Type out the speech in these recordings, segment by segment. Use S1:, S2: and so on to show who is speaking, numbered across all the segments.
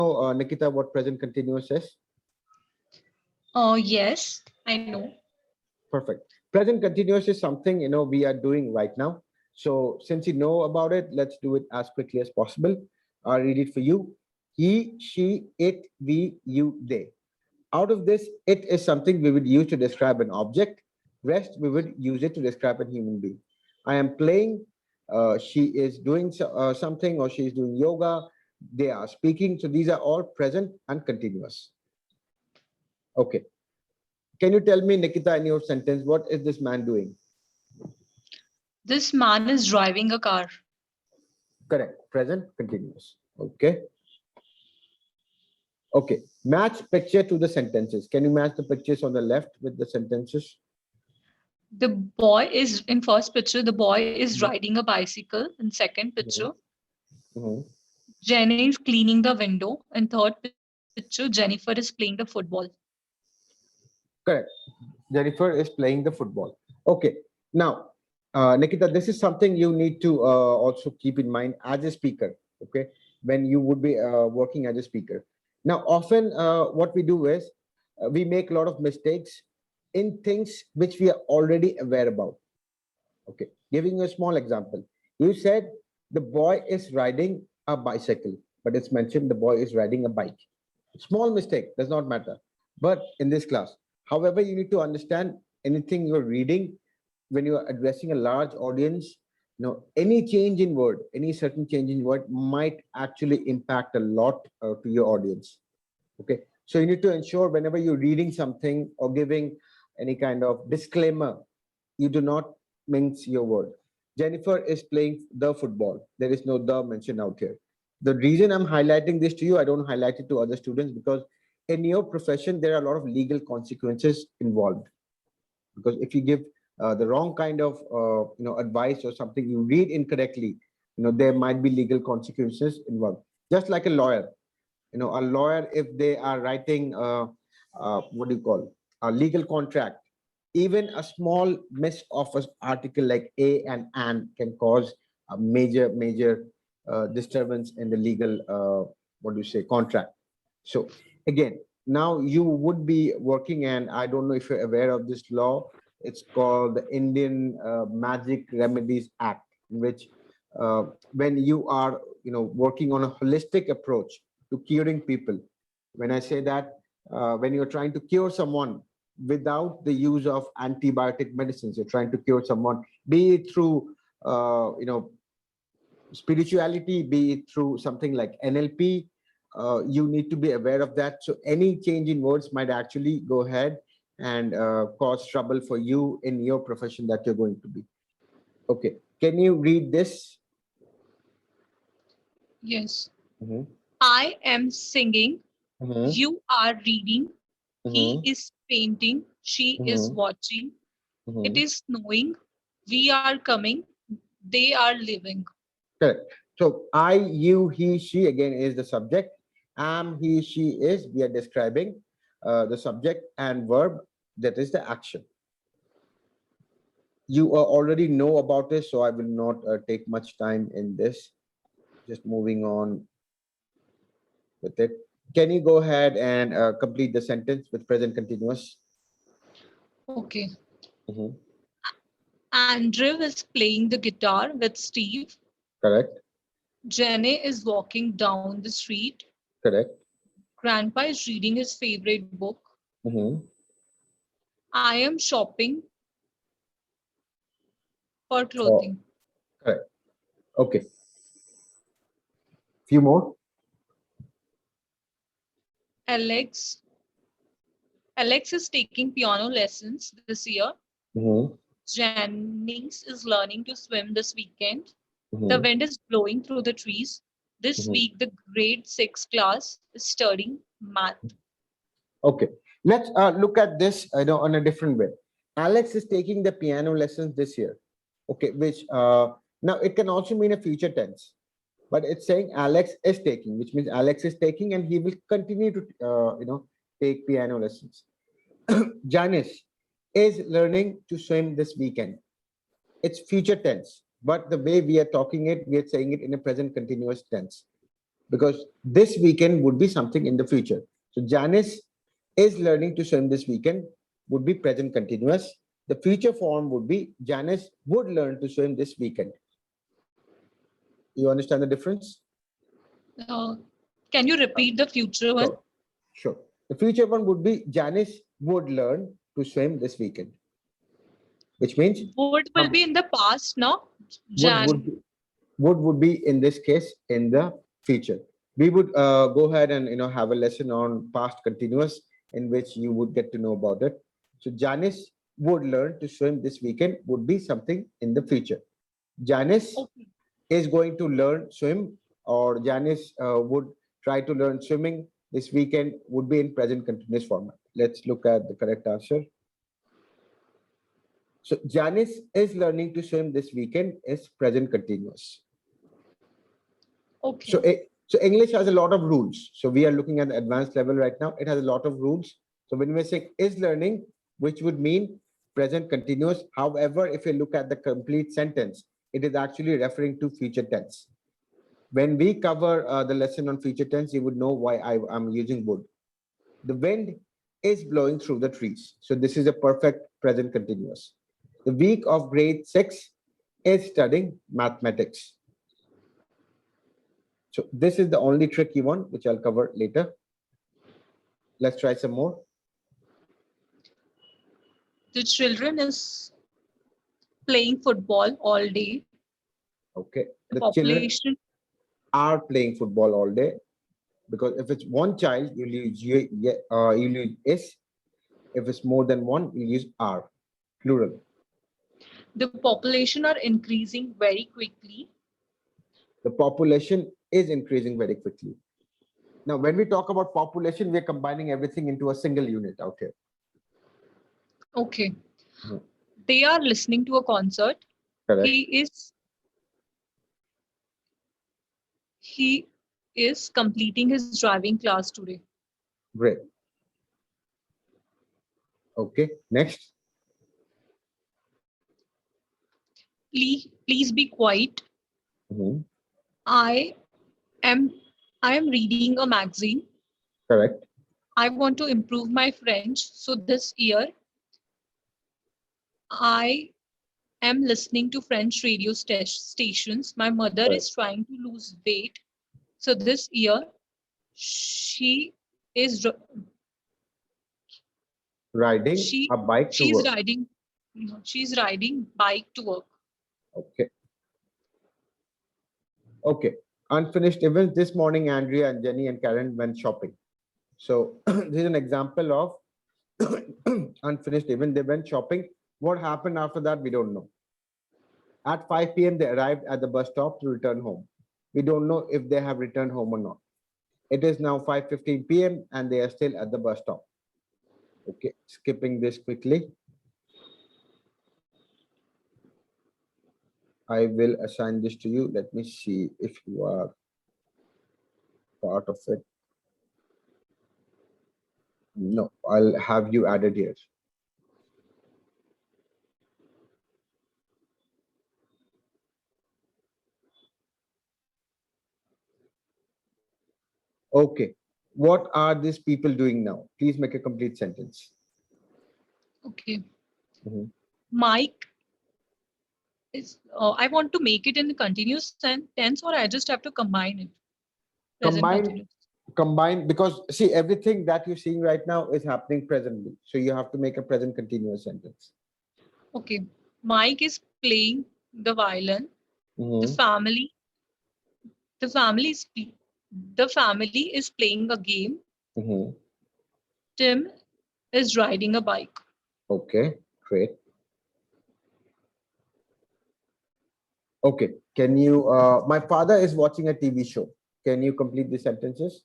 S1: Nikita, what present continuous is?
S2: Yes, I know.
S1: Perfect. Present continuous is something we are doing right now. So since you know about it, let's do it as quickly as possible. I'll read it for you. He, she, it, we, you, they. Out of this, it is something we would use to describe an object. Rest, we would use it to describe a human being. I am playing. She is doing something, or she is doing yoga. They are speaking. So these are all present and continuous. Okay. Can you tell me, Nikita, in your sentence, what is this man doing?
S2: This man is driving a car.
S1: Correct. Present continuous. Okay. Okay. Match picture to the sentences. Can you match the pictures on the left with the sentences?
S2: The boy is in first picture, the boy is riding a bicycle. In second picture,
S1: Mhm. Mhm.
S2: Jenny is cleaning the window. In third picture, Jennifer is playing the football.
S1: Correct. Jennifer is playing the football. Okay. Now, Nikita, this is something you need to also keep in mind as a speaker. Okay. When you would be working as a speaker. Now, often what we do is we make a lot of mistakes in things which we are already aware about. Okay. Giving you a small example. You said the boy is riding a bicycle, but it's mentioned the boy is riding a bike. Small mistake, does not matter. But in this class, however, you need to understand anything you're reading when you're addressing a large audience. Any change in word, any certain change in word might actually impact a lot to your audience. Okay. So you need to ensure whenever you're reading something or giving any kind of disclaimer, you do not mince your word. Jennifer is playing the football. There is no the mentioned out here. The reason I'm highlighting this to you, I don't highlight it to other students because in your profession, there are a lot of legal consequences involved. Because if you give the wrong kind of advice or something you read incorrectly, there might be legal consequences involved. Just like a lawyer, a lawyer, if they are writing what do you call a legal contract, even a small miss of an article like a and can cause a major disturbance in the legal what do you say contract. So again, now you would be working, and I don't know if you're aware of this law. It's called the Indian Magic Remedies Act, in which when you are working on a holistic approach to curing people. When I say that, when you're trying to cure someone without the use of antibiotic medicines, you're trying to cure someone, be it through spirituality, be it through something like NLP. You need to be aware of that. So any change in words might actually go ahead and cause trouble for you in your profession that you're going to be. Okay. Can you read this?
S2: Yes.
S1: Mm-hmm.
S2: I am singing.
S1: Mm-hmm.
S2: You are reading. He
S1: Mm-hmm.
S2: is painting. She is
S1: Mm-hmm.
S2: watching. It
S1: Mm-hmm.
S2: is snowing. We are coming. They are living.
S1: Correct. So I, you, he, she again is the subject. Am, he, she is. We are describing the subject and verb. That is the action. You already know about this, so I will not take much time in this. Just moving on with it. Can you go ahead and complete the sentence with present continuous?
S2: Okay.
S1: Mhm.
S2: Andrew is playing the guitar with Steve.
S1: Correct.
S2: Jenny is walking down the street.
S1: Correct.
S2: Grandpa is reading his favorite book.
S1: Mm-hmm.
S2: I am shopping for
S1: Oh,
S2: clothing.
S1: correct. Okay. Few more.
S2: Alex Alex is taking piano lessons this year.
S1: Mm-hmm.
S2: Jennings is learning to swim this weekend. The
S1: Mm-hmm.
S2: wind is blowing through the trees. This
S1: Mm-hmm.
S2: week, the grade 6 class is studying math.
S1: Okay, let's look at this on a different way. Alex is taking the piano lessons this year. Okay, which now it can also mean a future tense, but it's saying Alex is taking, which means Alex is taking and he will continue to take piano lessons. Janice is learning to swim this weekend. It's future tense, but the way we are talking it, we are saying it in a present continuous tense. because this weekend would be something in the future. So Janice is learning to swim this weekend would be present continuous. The future form would be Janice would learn to swim this weekend. You understand the difference?
S2: Uh, can you repeat the future one?
S1: Sure. Sure. The future one would be Janice would learn to swim this weekend, which means
S2: Would will be in the past now.
S1: would would
S2: Jan.
S1: be, would be in this case in the future. We would go ahead and have a lesson on past continuous in which you would get to know about it. So Janice would learn to swim this weekend would be something in the future. Janice
S2: Okay.
S1: is going to learn swim, or Janice would try to learn swimming this weekend would be in present continuous format. Let's look at the correct answer. So Janice is learning to swim this weekend is present continuous.
S2: Okay.
S1: So English has a lot of rules. So we are looking at the advanced level right now. It has a lot of rules. So when we say is learning, which would mean present continuous. However, if you look at the complete sentence, it is actually referring to future tense. When we cover the lesson on future tense, you would know why I'm using would. The wind is blowing through the trees. So this is a perfect present continuous. The week of grade 6 is studying mathematics. So this is the only tricky one, which I'll cover later. Let's try some more.
S2: The children is playing football all day.
S1: Okay.
S2: The
S1: The children
S2: population.
S1: are playing football all day, because if it's one child, you use you use is. If it's more than one, you use are, plural.
S2: The population are increasing very quickly.
S1: The population is increasing very quickly. Now, when we talk about population, we're combining everything into a single unit out here.
S2: Okay.
S1: Mhm.
S2: They are listening to a concert.
S1: Correct.
S2: He is completing his driving class today.
S1: Great. Okay. Next.
S2: Please be quiet.
S1: Mhm.
S2: I am I am reading a magazine.
S1: Correct.
S2: I want to improve my French. So this year I am listening to French radio stations. My mother
S1: Correct.
S2: is trying to lose weight. So this year she is
S1: Riding
S2: she
S1: a bike to
S2: she's
S1: work.
S2: riding she's riding bike to work.
S1: Okay. Okay. Unfinished events. This morning, Andrea and Jenny and Karen went shopping. So this is an example of unfinished event. They went shopping. What happened after that, we don't know. At 5 p.m., they arrived at the bus stop to return home. We don't know if they have returned home or not. It is now 5:15 p.m. and they are still at the bus stop. Okay, skipping this quickly. I will assign this to you. Let me see if you are part of it. No, I'll have you added here. Okay. What are these people doing now? Please make a complete sentence.
S2: Okay.
S1: Mhm.
S2: Mike is I want to make it in the continuous tense, or I just have to combine it. Present
S1: Combine,
S2: continuous.
S1: because see, everything that you're seeing right now is happening presently. So you have to make a present continuous sentence.
S2: Okay. Mike is playing the violin. The
S1: Mhm.
S2: family the family is the family is playing a game.
S1: Mhm.
S2: Tim is riding a bike.
S1: Okay, great. Okay, can you, my father is watching a TV show. Can you complete the sentences?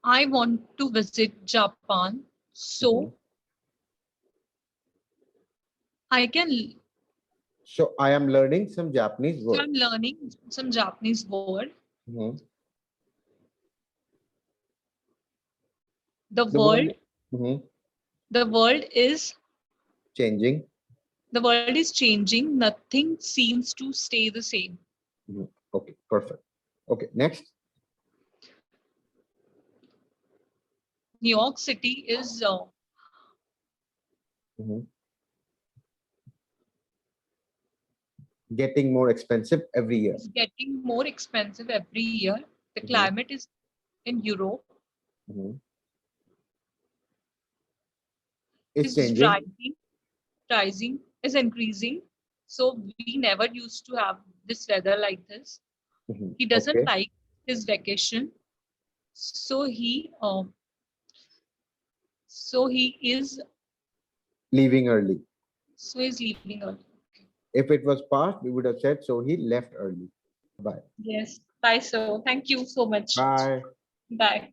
S2: I want to visit Japan, so
S1: Mhm.
S2: I can
S1: So I am learning some Japanese
S2: so
S1: word.
S2: I'm learning some Japanese word.
S1: Mhm.
S2: The
S1: The
S2: world
S1: word mhm,
S2: the world is
S1: changing.
S2: the world is changing. Nothing seems to stay the same.
S1: Mhm. Okay, perfect. Okay, next.
S2: New York City is
S1: Mhm. Getting more expensive every year.
S2: getting more expensive every year. The
S1: Mhm.
S2: climate is in Europe
S1: Mhm. It's
S2: is
S1: changing.
S2: rising, is increasing. So we never used to have this weather like this.
S1: Mhm.
S2: He doesn't
S1: Okay,
S2: like his vacation, so he is
S1: leaving early.
S2: leaving early.
S1: If it was past, we would have said so he left early. Bye.
S2: Yes. Bye. So thank you so much.
S1: Bye.
S2: Bye.